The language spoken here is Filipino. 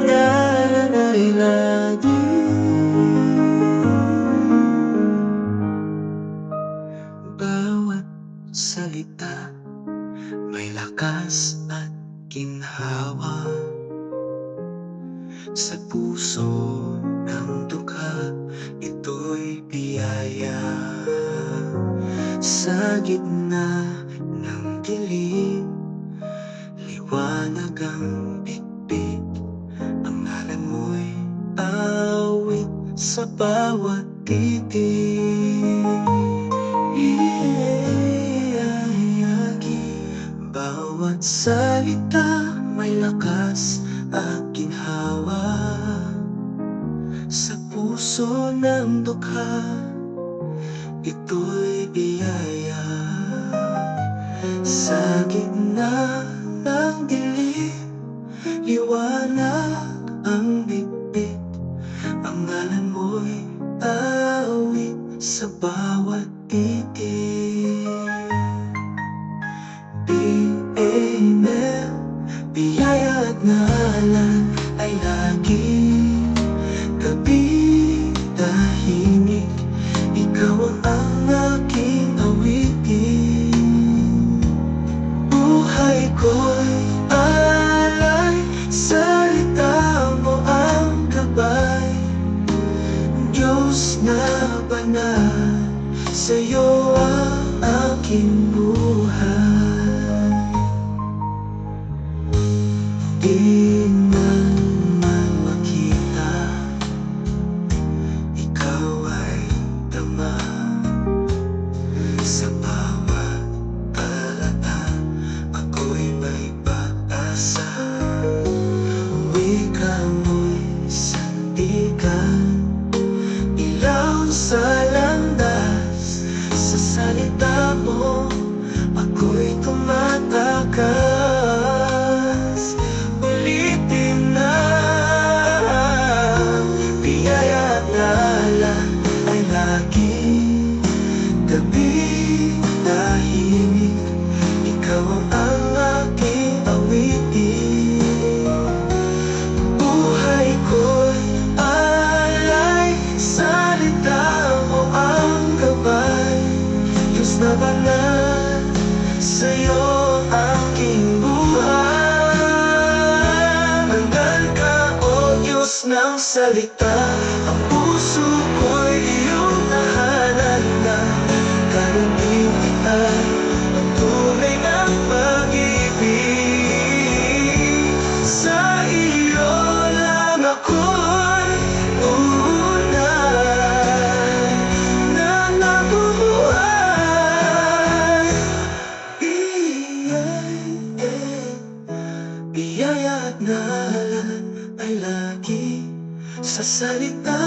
yan ay lagi bawat salita may lakas at ginhawa sa puso ng dukha. Ito'y biyaya sa gitna ng dilim, liwanag ang bitbit. Ang ngalan mo'y awit sa bawat titig. Bawat salita may lakas at ginhawa sa puso ng dukha. Ito'y biyaya sa gitna ng dilim, liwanag ang bitbit. Ang ngalan mo'y awit sa bawat titig. Amen. Biyaya at ngalan ay lagi gabi tahimik. Ikaw ang aking awitin. Buhay ko'y alay, salita mo ang gabay. Diyos na banal, sa'yo ang aking buhay. Di man makita, ikaw ay tama sa bawat talata. Ako'y may pag-asa, wika mo'y sandigan, ilaw sa landas. Sa salita mo ako'y tumatakas. Ulitin na, biyaya at ngalan ay lagi gabi tahimik. Ikaw ang aking awitin. Buhay ko'y alay, salita mo ang gabay. Diyos na banal, sa'yo aking buhay. Banal ka, O Diyos ng salita. Ang puso ko'y iyong tahanan na kalumpitan. Ang tunay ng pag-ibig, sa iyo lang ako'y unay na nabubuhay. Biyaya at ngalan ay lagi sa salita